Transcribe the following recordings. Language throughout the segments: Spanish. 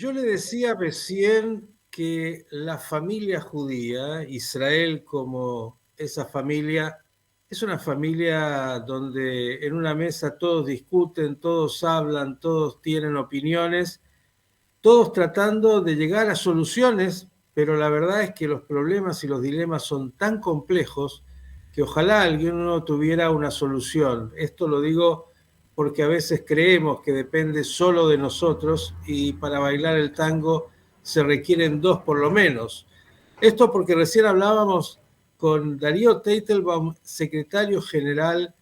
Yo le decía recién que la familia judía, Israel como esa familia, es una familia donde en una mesa todos discuten, todos hablan, todos tienen opiniones, todos tratando de llegar a soluciones, pero la verdad es que los problemas y los dilemas son tan complejos que ojalá alguien tuviera una solución. Esto lo digo porque a veces creemos que depende solo de nosotros y para bailar el tango se requieren dos por lo menos. Esto porque recién hablábamos con Darío Teitelbaum, secretario general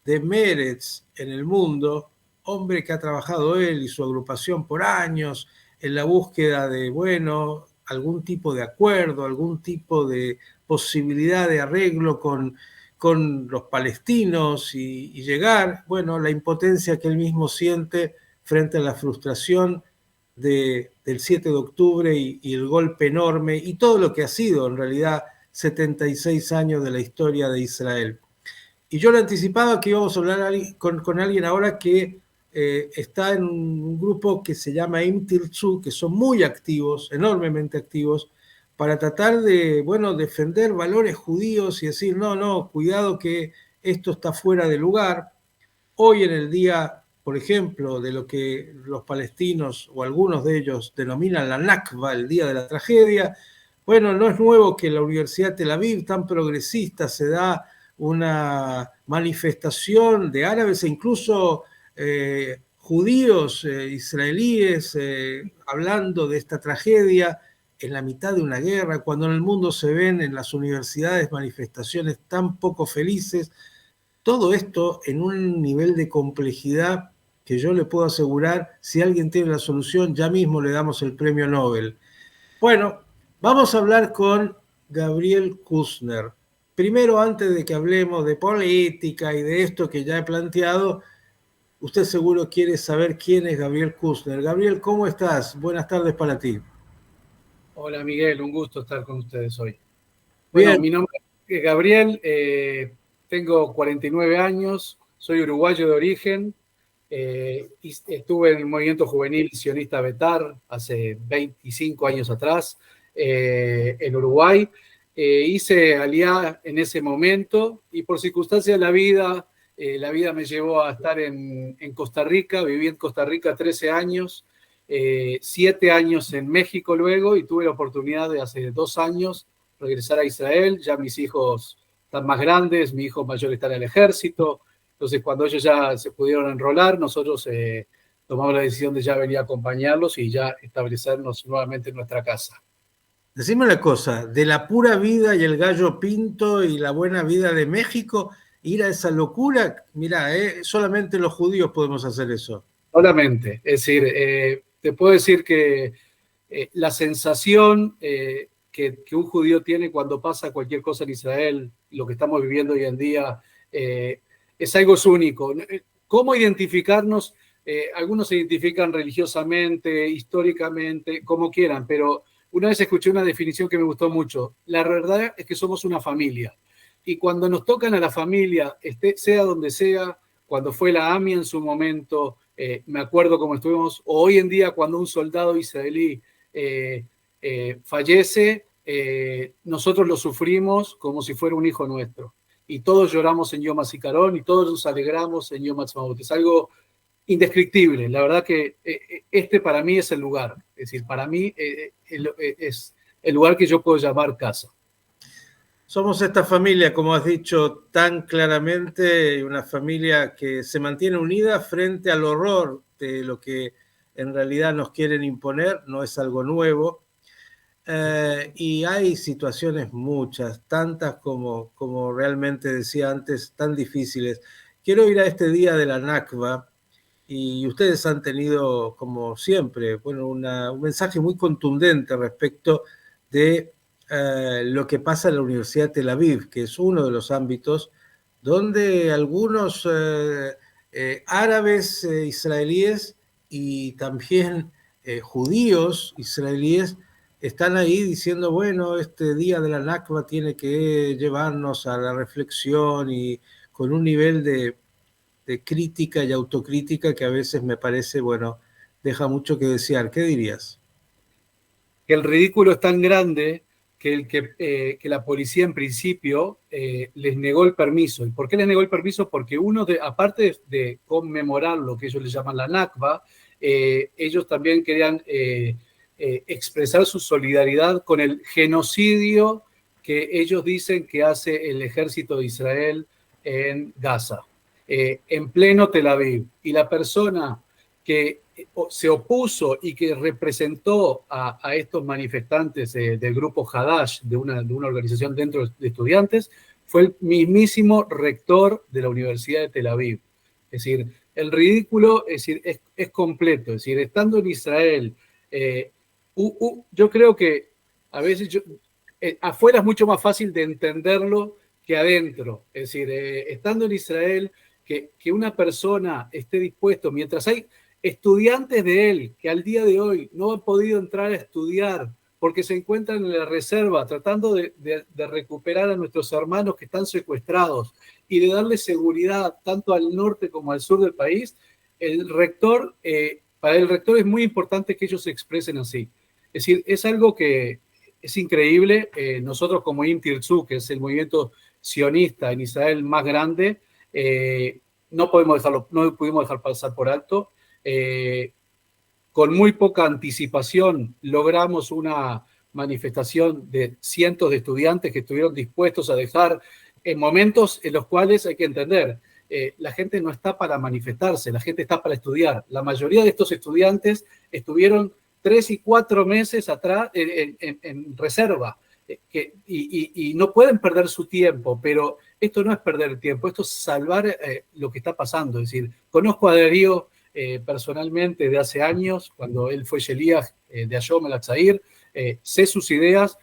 de Meretz en el mundo, hombre que ha trabajado él y su agrupación por años en la búsqueda de, bueno, algún tipo de acuerdo, algún tipo de posibilidad de arreglo con los palestinos y llegar, bueno, la impotencia que él mismo siente frente a la frustración del 7 de octubre y el golpe enorme y todo lo que ha sido en realidad 76 años de la historia de Israel. Y yo le anticipaba que íbamos a hablar con alguien ahora que está en un grupo que se llama Im Tirtzu, que son muy activos, enormemente activos, para tratar de, bueno, defender valores judíos y decir, no, no, cuidado que esto está fuera de lugar. Hoy en el día, por ejemplo, de lo que los palestinos o algunos de ellos denominan la Nakba, el día de la tragedia, bueno, no es nuevo que en la Universidad de Tel Aviv, tan progresista, se da una manifestación de árabes e incluso judíos, israelíes, hablando de esta tragedia en la mitad de una guerra, cuando en el mundo se ven en las universidades manifestaciones tan poco felices. Todo esto en un nivel de complejidad que yo le puedo asegurar, si alguien tiene la solución, ya mismo le damos el premio Nobel. Bueno, vamos a hablar con Gabriel Kuzner. Primero, antes de que hablemos de política y de esto que ya he planteado, usted seguro quiere saber quién es Gabriel Kuzner. Gabriel, ¿cómo estás? Buenas tardes para ti. Hola Miguel, un gusto estar con ustedes hoy. Bien, Bueno, mi nombre es Gabriel, tengo 49 años, soy uruguayo de origen, estuve en el movimiento juvenil sionista Betar hace 25 años atrás en Uruguay. Hice aliá en ese momento y por circunstancias de la vida me llevó a estar en Costa Rica, viví en Costa Rica 13 años. 7 años en México luego y tuve la oportunidad de hace 2 años regresar a Israel. Ya mis hijos están más grandes, mi hijo mayor está en el ejército, entonces cuando ellos ya se pudieron enrolar, nosotros tomamos la decisión de ya venir a acompañarlos y ya establecernos nuevamente en nuestra casa. decime una cosa, de la pura vida y el gallo pinto y la buena vida de México, ir a esa locura, mira, solamente los judíos podemos hacer eso. Solamente, es decir, te puedo decir que la sensación que un judío tiene cuando pasa cualquier cosa en Israel, lo que estamos viviendo hoy en día, es algo único. ¿Cómo identificarnos? Algunos se identifican religiosamente, históricamente, como quieran, pero una vez escuché una definición que me gustó mucho. La verdad es que somos una familia. Y cuando nos tocan a la familia, sea donde sea, cuando fue la AMI en su momento, me acuerdo cómo estuvimos, o hoy en día cuando un soldado israelí fallece, nosotros lo sufrimos como si fuera un hijo nuestro. Y todos lloramos en Yom HaZikaron y todos nos alegramos en Yom Ha'atzmaut. Es algo indescriptible. La verdad que este para mí es el lugar. Es decir, para mí es el lugar que yo puedo llamar casa. Somos esta familia, como has dicho tan claramente, una familia que se mantiene unida frente al horror de lo que en realidad nos quieren imponer, no es algo nuevo. Y hay situaciones muchas, tantas como realmente decía antes, tan difíciles. Quiero ir a este día de la Nakba y ustedes han tenido, como siempre, bueno, un mensaje muy contundente respecto de lo que pasa en la Universidad de Tel Aviv, que es uno de los ámbitos donde algunos árabes israelíes y también judíos israelíes están ahí diciendo, bueno, este día de la Nakba tiene que llevarnos a la reflexión y con un nivel de crítica y autocrítica que a veces me parece, bueno, deja mucho que desear. ¿Qué dirías? que el ridículo es tan grande que la policía en principio les negó el permiso. ¿Y por qué les negó el permiso? Porque aparte de conmemorar lo que ellos le llaman la Nakba, ellos también querían expresar su solidaridad con el genocidio que ellos dicen que hace el ejército de Israel en Gaza, en pleno Tel Aviv. Y la persona que se opuso y que representó a estos manifestantes del grupo Hadash, de una organización dentro de estudiantes, fue el mismísimo rector de la Universidad de Tel Aviv. Es decir, el ridículo es completo. Es decir, estando en Israel, yo creo que a veces afuera es mucho más fácil de entenderlo que adentro. Es decir, estando en Israel, que una persona esté dispuesto, mientras hay estudiantes de él que al día de hoy no han podido entrar a estudiar porque se encuentran en la reserva tratando de recuperar a nuestros hermanos que están secuestrados y de darle seguridad tanto al norte como al sur del país, para el rector es muy importante que ellos se expresen así. Es decir, es algo que es increíble. Nosotros como Im Tirtzu, que es el movimiento sionista en Israel más grande, no pudimos dejar pasar por alto. Con muy poca anticipación logramos una manifestación de cientos de estudiantes que estuvieron dispuestos a dejar en momentos en los cuales hay que entender, la gente no está para manifestarse, la gente está para estudiar. La mayoría de estos estudiantes estuvieron 3 y 4 meses atrás en reserva y no pueden perder su tiempo, pero esto no es perder tiempo, esto es salvar lo que está pasando. Es decir, conozco a Darío personalmente de hace años, cuando él fue Sheliach de Hayom el Hatzair, sé sus ideas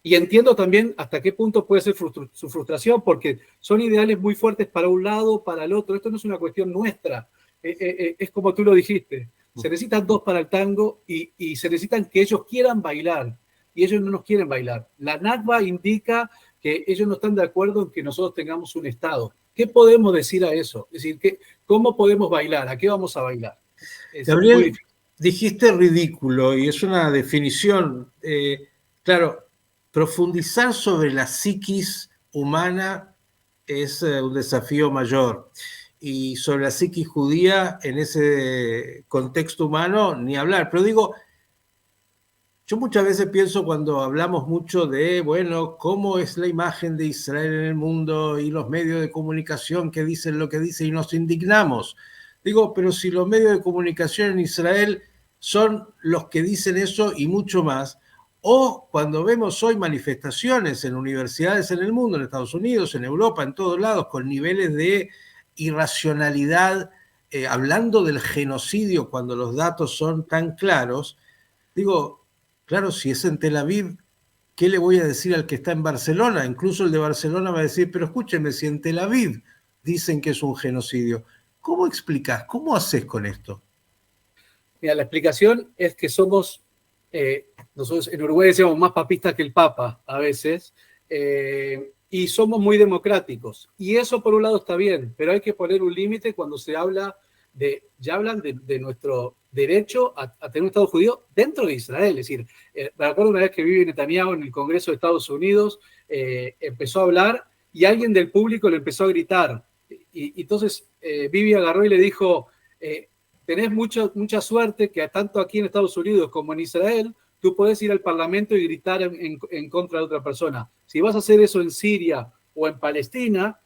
y entiendo también hasta qué punto puede ser su frustración, porque son ideales muy fuertes para un lado, para el otro. Esto no es una cuestión nuestra, es como tú lo dijiste, se necesitan 2 para el tango y se necesitan que ellos quieran bailar y ellos no nos quieren bailar. La Nakba indica que ellos no están de acuerdo en que nosotros tengamos un Estado. ¿Qué podemos decir a eso? Es decir, ¿cómo podemos bailar? ¿A qué vamos a bailar? Gabriel, dijiste ridículo y es una definición. Claro, profundizar sobre la psiquis humana es un desafío mayor. Y sobre la psiquis judía, en ese contexto humano, ni hablar. Pero digo, yo muchas veces pienso cuando hablamos mucho de, bueno, cómo es la imagen de Israel en el mundo y los medios de comunicación que dicen lo que dicen y nos indignamos. Digo, pero si los medios de comunicación en Israel son los que dicen eso y mucho más, o cuando vemos hoy manifestaciones en universidades en el mundo, en Estados Unidos, en Europa, en todos lados, con niveles de irracionalidad, hablando del genocidio cuando los datos son tan claros, digo, claro, si es en Tel Aviv, ¿qué le voy a decir al que está en Barcelona? Incluso el de Barcelona va a decir, pero escúcheme, si en Tel Aviv dicen que es un genocidio, ¿cómo explicás? ¿Cómo haces con esto? Mira, la explicación es que nosotros en Uruguay decimos más papistas que el Papa a veces, y somos muy democráticos. Y eso por un lado está bien, pero hay que poner un límite cuando ya hablan de nuestro derecho a tener un Estado judío dentro de Israel. Es decir, me acuerdo una vez que viví Netanyahu en el Congreso de Estados Unidos, empezó a hablar y alguien del público le empezó a gritar. Y entonces Bibi agarró y le dijo, tenés mucha suerte que tanto aquí en Estados Unidos como en Israel, tú podés ir al Parlamento y gritar en contra de otra persona. Si vas a hacer eso en Siria o en Palestina,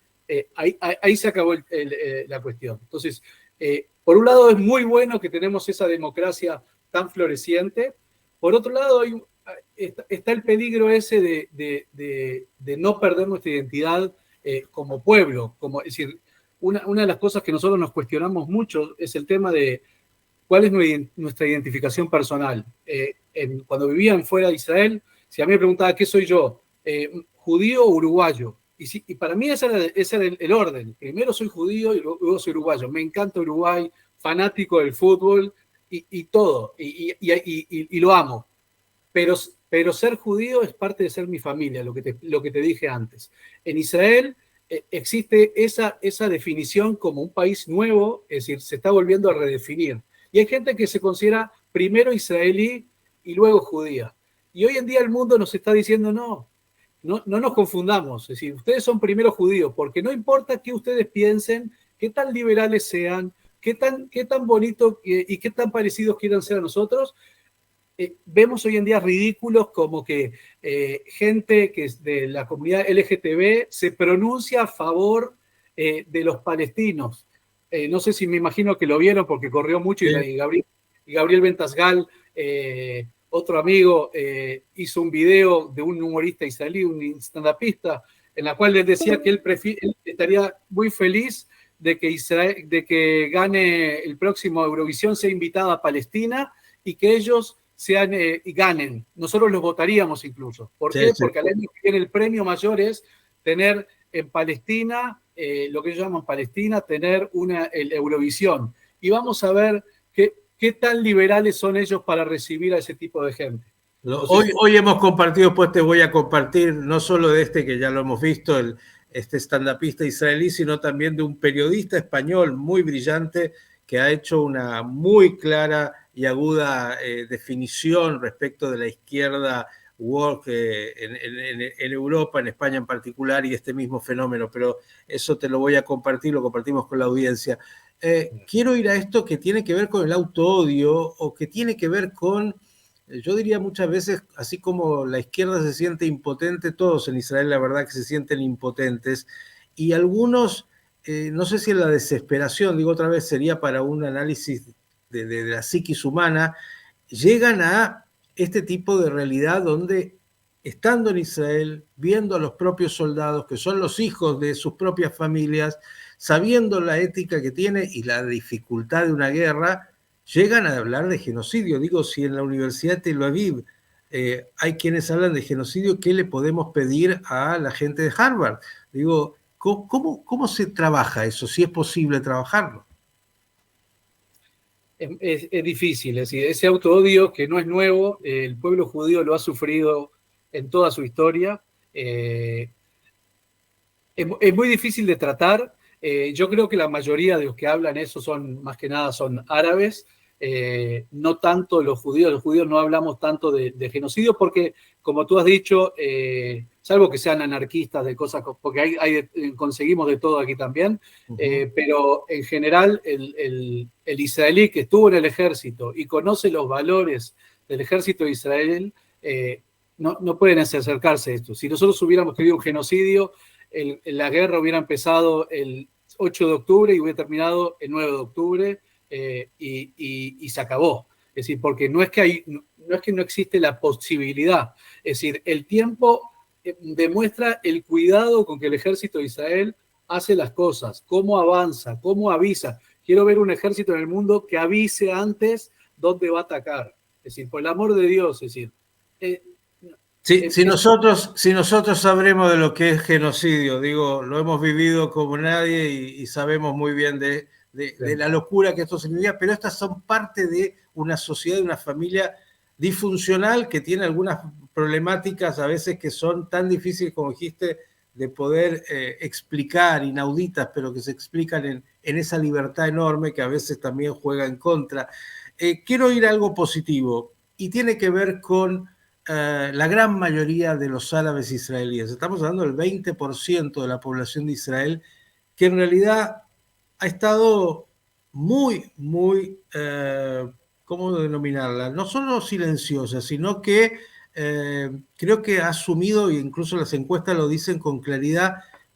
ahí se acabó la cuestión. Entonces, por un lado es muy bueno que tenemos esa democracia tan floreciente. Por otro lado, está el peligro ese de no perder nuestra identidad como pueblo. Es decir, una de las cosas que nosotros nos cuestionamos mucho es el tema de cuál es nuestra identificación personal. Cuando vivían fuera de Israel, si a mí me preguntaba qué soy yo, judío o uruguayo. Y para mí ese era el orden. Primero soy judío y luego soy uruguayo. Me encanta Uruguay, fanático del fútbol y todo. Y lo amo. Pero ser judío es parte de ser mi familia, lo que te dije antes. En Israel existe esa definición como un país nuevo, es decir, se está volviendo a redefinir. Y hay gente que se considera primero israelí y luego judía. Y hoy en día el mundo nos está diciendo no nos confundamos. Es decir, ustedes son primero judíos, porque no importa qué ustedes piensen, qué tan liberales sean, qué tan bonito y qué tan parecidos quieran ser a nosotros. Vemos hoy en día ridículos como que gente que es de la comunidad LGTB se pronuncia a favor de los palestinos. No sé si me imagino que lo vieron porque corrió mucho Sí. y Gabriel Ventasgal, otro amigo, hizo un video de un humorista israelí, un stand-upista, en la cual él decía que él estaría muy feliz de que gane el próximo Eurovisión, sea invitada a Palestina y que ellos y ganen. Nosotros los votaríamos incluso. ¿Por qué? Sí. Porque al año que viene el premio mayor es tener en Palestina, lo que ellos llaman Palestina, tener el Eurovisión. Y vamos a ver qué tan liberales son ellos para recibir a ese tipo de gente. Entonces, hoy hemos compartido, pues te voy a compartir no solo de este que ya lo hemos visto, este stand-upista israelí, sino también de un periodista español muy brillante que ha hecho una muy clara y aguda definición respecto de la izquierda woke en Europa, en España en particular, y este mismo fenómeno, pero eso te lo voy a compartir, lo compartimos con la audiencia. Quiero ir a esto que tiene que ver con el autoodio o que tiene que ver con, yo diría muchas veces, así como la izquierda se siente impotente, todos en Israel la verdad que se sienten impotentes, y algunos, no sé si en la desesperación, digo otra vez, sería para un análisis de la psiquis humana, llegan a este tipo de realidad donde, estando en Israel, viendo a los propios soldados, que son los hijos de sus propias familias, sabiendo la ética que tiene y la dificultad de una guerra, llegan a hablar de genocidio. Digo, si en la Universidad de Tel Aviv hay quienes hablan de genocidio, ¿qué le podemos pedir a la gente de Harvard? Digo, ¿cómo se trabaja eso? Si es posible trabajarlo. Es difícil, es decir, ese autoodio que no es nuevo, el pueblo judío lo ha sufrido en toda su historia. Es muy difícil de tratar. Yo creo que la mayoría de los que hablan eso son, más que nada, son árabes, no tanto los judíos no hablamos tanto de genocidio porque, como tú has dicho, salvo que sean anarquistas de cosas, porque conseguimos de todo aquí también, pero en general el israelí que estuvo en el ejército y conoce los valores del ejército de Israel, no pueden acercarse a esto. Si nosotros hubiéramos querido un genocidio, la guerra hubiera empezado el 8 de octubre y hubiera terminado el 9 de octubre y se acabó. Es decir, porque no es que no existe la posibilidad. Es decir, el tiempo demuestra el cuidado con que el ejército de Israel hace las cosas, cómo avanza, cómo avisa. Quiero ver un ejército en el mundo que avise antes dónde va a atacar. Es decir, por el amor de Dios, es decir... Si nosotros sabremos de lo que es genocidio, digo, lo hemos vivido como nadie y sabemos muy bien de la locura que esto significa, pero estas son parte de una sociedad, de una familia disfuncional que tiene algunas problemáticas a veces que son tan difíciles, como dijiste, de poder explicar, inauditas, pero que se explican en esa libertad enorme que a veces también juega en contra. Quiero ir a algo positivo y tiene que ver con la gran mayoría de los árabes israelíes. Estamos hablando del 20% de la población de Israel, que en realidad ha estado muy, ¿cómo denominarla? No solo silenciosa, sino que creo que ha asumido, e incluso las encuestas lo dicen con claridad,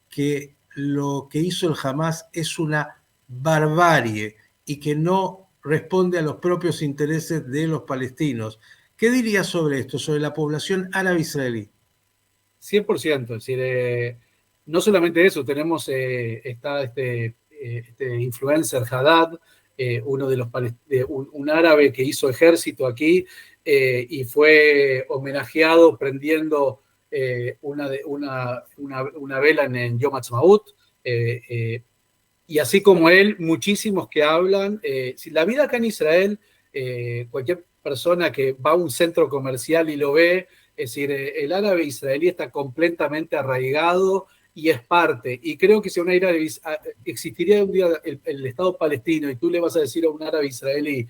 que lo que hizo el Hamas es una barbarie y que no responde a los propios intereses de los palestinos. ¿Qué dirías sobre esto, sobre la población árabe-israelí? 100%, es decir, no solamente eso, tenemos, está este influencer Haddad, uno de los un árabe que hizo ejército aquí y fue homenajeado prendiendo una vela en Yom Ha'atzmaut, y así como él, muchísimos que hablan. Si la vida acá en Israel, cualquier persona que va a un centro comercial y lo ve, es decir, el árabe israelí está completamente arraigado y es parte. Y creo que si un árabe existiría un día el Estado palestino y tú le vas a decir a un árabe israelí,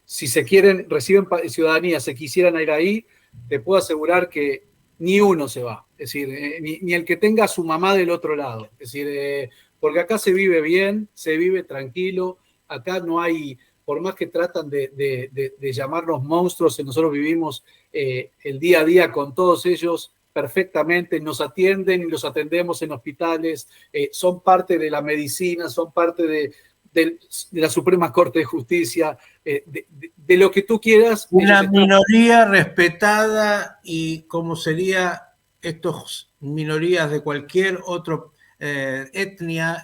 si se quieren, reciben ciudadanía, se quisieran ir ahí, te puedo asegurar que ni uno se va. Es decir, ni el que tenga a su mamá del otro lado. Es decir, porque acá se vive bien, se vive tranquilo, acá no hay, por más que tratan de llamarnos monstruos, nosotros vivimos el día a día con todos ellos perfectamente, nos atienden y los atendemos en hospitales, son parte de la medicina, son parte de la Suprema Corte de Justicia, de lo que tú quieras. Una minoría respetada y como sería estas minorías de cualquier otra etnia,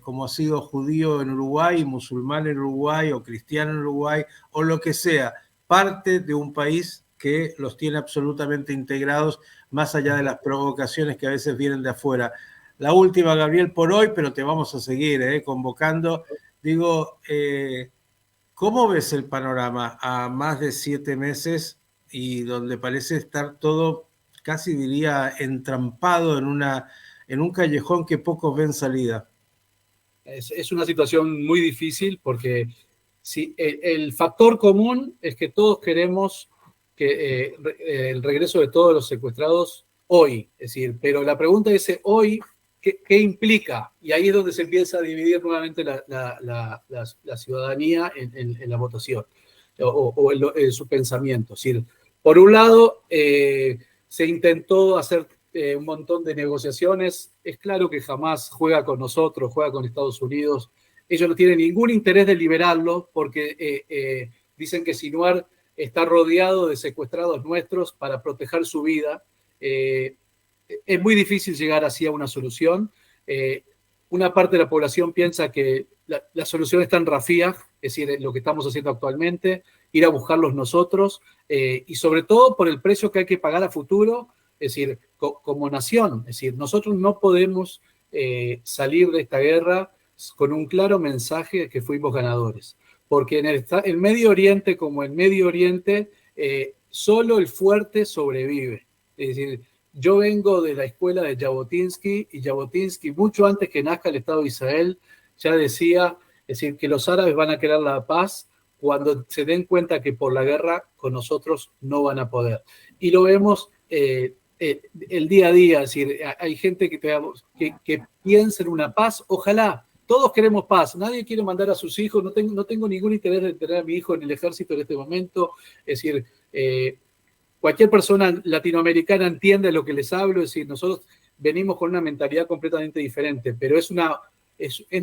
como ha sido judío en Uruguay, musulmán en Uruguay o cristiano en Uruguay o lo que sea, parte de un país que los tiene absolutamente integrados más allá de las provocaciones que a veces vienen de afuera. La última, Gabriel, por hoy, pero te vamos a seguir convocando. Digo, ¿cómo ves el panorama a más de 7 meses y donde parece estar todo, casi diría, entrampado en un callejón que pocos ven salida? Es una situación muy difícil porque si el factor común es que todos queremos que el regreso de todos los secuestrados hoy, es decir, pero la pregunta es hoy, ¿qué implica? Y ahí es donde se empieza a dividir nuevamente la ciudadanía en la votación o en su pensamiento. Es decir, por un lado, se intentó hacer un montón de negociaciones. Es claro que jamás juega con nosotros, juega con Estados Unidos. Ellos no tienen ningún interés de liberarlo porque dicen que Sinwar está rodeado de secuestrados nuestros para proteger su vida. Es muy difícil llegar así a una solución. Una parte de la población piensa que la solución está en Rafah, es decir, lo que estamos haciendo actualmente, ir a buscarlos nosotros, y sobre todo por el precio que hay que pagar a futuro, es decir, como nación. Es decir, nosotros no podemos salir de esta guerra con un claro mensaje de que fuimos ganadores. Porque en el Medio Oriente, como en Medio Oriente, solo el fuerte sobrevive. Es decir, yo vengo de la escuela de Jabotinsky y Jabotinsky, mucho antes que nazca el Estado de Israel, ya decía, es decir, que los árabes van a querer la paz cuando se den cuenta que por la guerra con nosotros no van a poder. Y lo vemos el día a día, es decir, hay gente que piensa en una paz, ojalá. Todos queremos paz, nadie quiere mandar a sus hijos, no tengo ningún interés de tener a mi hijo en el ejército en este momento, es decir, cualquier persona latinoamericana entiende lo que les hablo, es decir, nosotros venimos con una mentalidad completamente diferente, pero es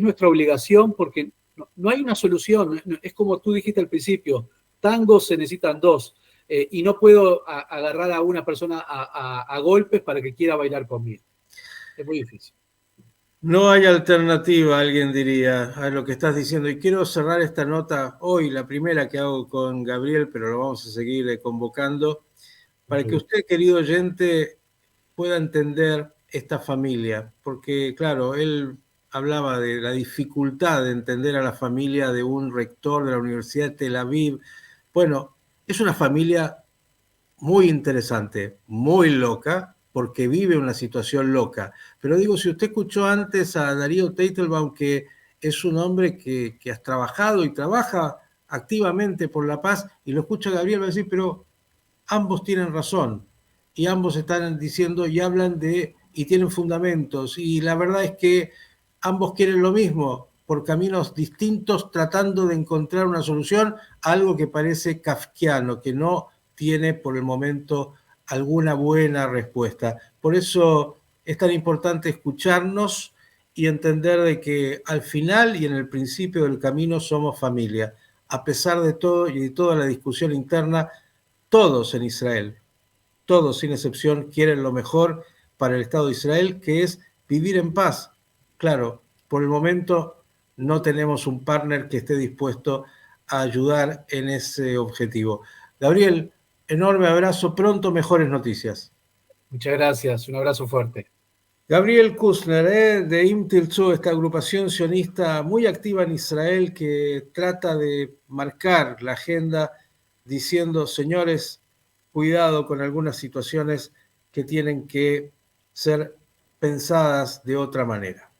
nuestra obligación porque no hay una solución, es como tú dijiste al principio, tangos se necesitan dos, y no puedo agarrar a una persona a golpes para que quiera bailar conmigo, es muy difícil. No hay alternativa, alguien diría, a lo que estás diciendo. Y quiero cerrar esta nota hoy, la primera que hago con Gabriel, pero lo vamos a seguir convocando, para que usted, querido oyente, pueda entender esta familia. Porque, claro, él hablaba de la dificultad de entender a la familia de un rector de la Universidad de Tel Aviv. Bueno, es una familia muy interesante, muy loca, porque vive una situación loca. Pero digo, si usted escuchó antes a Darío Teitelbaum, que es un hombre que has trabajado y trabaja activamente por la paz, y lo escucha Gabriel, va a decir, pero ambos tienen razón, y ambos están diciendo y hablan y tienen fundamentos, y la verdad es que ambos quieren lo mismo, por caminos distintos, tratando de encontrar una solución, algo que parece kafkiano, que no tiene por el momento alguna buena respuesta. Por eso es tan importante escucharnos y entender de que al final y en el principio del camino somos familia. A pesar de todo y de toda la discusión interna, todos en Israel, todos sin excepción, quieren lo mejor para el Estado de Israel, que es vivir en paz. Claro, por el momento no tenemos un partner que esté dispuesto a ayudar en ese objetivo. Gabriel, enorme abrazo, pronto mejores noticias. Muchas gracias, un abrazo fuerte. Gabriel Kuzner, de Im Tirtzu, esta agrupación sionista muy activa en Israel que trata de marcar la agenda diciendo, señores, cuidado con algunas situaciones que tienen que ser pensadas de otra manera.